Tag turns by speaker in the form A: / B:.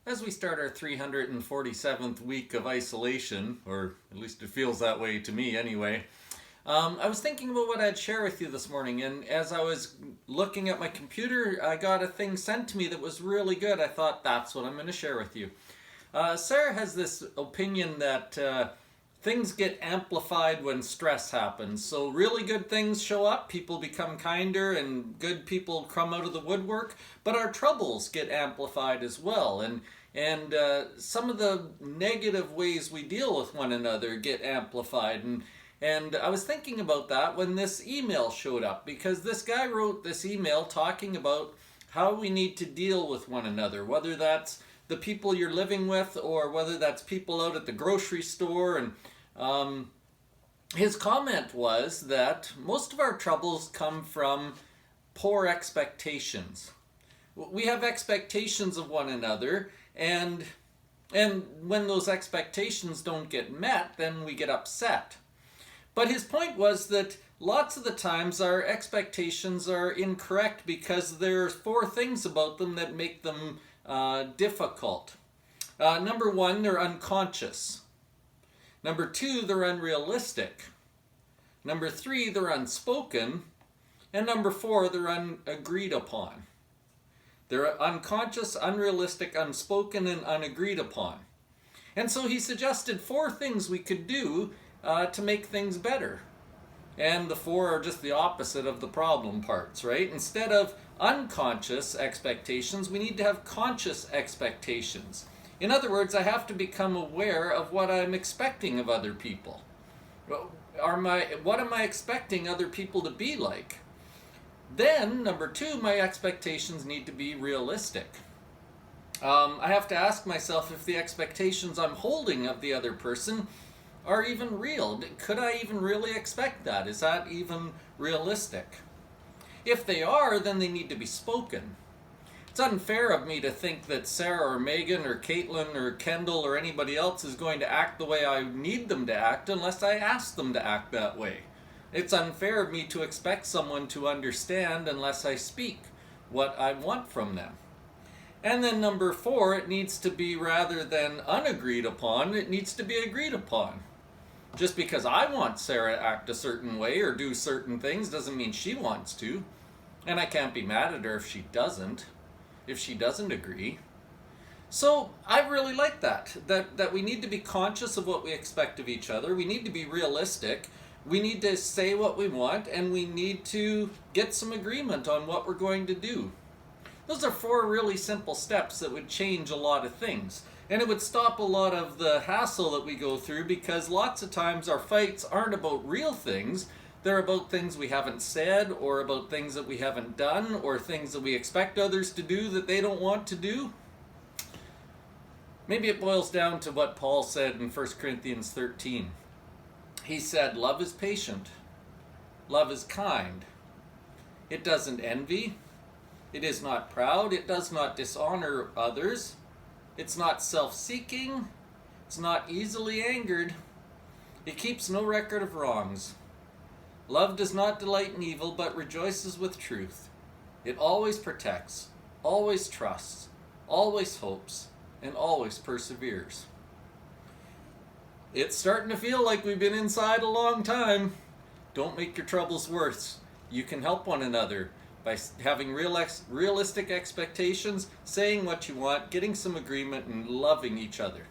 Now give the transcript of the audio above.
A: As we start our 347th week of isolation, or at least it feels that way to me anyway, I was thinking about what I'd share with you this morning, and as I was looking at my computer, I got a thing sent to me that was really good. I thought that's what I'm going to share with you. Sarah has this opinion that things get amplified when stress happens. So really good things show up, people become kinder, and good people come out of the woodwork. But our troubles get amplified as well, and some of the negative ways we deal with one another get amplified. And I was thinking about that when this email showed up, because this guy wrote this email talking about how we need to deal with one another, whether that's the people you're living with or whether that's people out at the grocery store. And his comment was that most of our troubles come from poor expectations. We have expectations of one another, and when those expectations don't get met, then we get upset. But his point was that lots of the times our expectations are incorrect because there's four things about them that make them difficult. Number one, they're unconscious. Number two, they're unrealistic. Number three, they're unspoken. And number four, they're unagreed upon. They're unconscious, unrealistic, unspoken, and unagreed upon. And so he suggested four things we could do to make things better. And the four are just the opposite of the problem parts, right? Instead of unconscious expectations, we need to have conscious expectations. In other words, I have to become aware of what I'm expecting of other people. What am I expecting other people to be like? Then, number two, my expectations need to be realistic. I have to ask myself if the expectations I'm holding of the other person are even real. Could I even really expect that? Is that even realistic? If they are, then they need to be spoken. It's unfair of me to think that Sarah or Megan or Caitlin or Kendall or anybody else is going to act the way I need them to act unless I ask them to act that way. It's unfair of me to expect someone to understand unless I speak what I want from them. And then number four, it needs to be, rather than unagreed upon, it needs to be agreed upon. Just because I want Sarah to act a certain way or do certain things doesn't mean she wants to. And I can't be mad at her if she doesn't agree. So I really like that we need to be conscious of what we expect of each other. We need to be realistic. We need to say what we want, and we need to get some agreement on what we're going to do. Those are four really simple steps that would change a lot of things. And it would stop a lot of the hassle that we go through, because lots of times our fights aren't about real things. They're about things we haven't said, or about things that we haven't done, or things that we expect others to do that they don't want to do. Maybe it boils down to what Paul said in 1 Corinthians 13. He said, love is patient. Love is kind. It doesn't envy. It is not proud. It does not dishonor others. It's not self-seeking. It's not easily angered. It keeps no record of wrongs. Love does not delight in evil, but rejoices with truth. It always protects, always trusts, always hopes, and always perseveres. It's starting to feel like we've been inside a long time. Don't make your troubles worse. You can help one another by having realistic expectations, saying what you want, getting some agreement, and loving each other.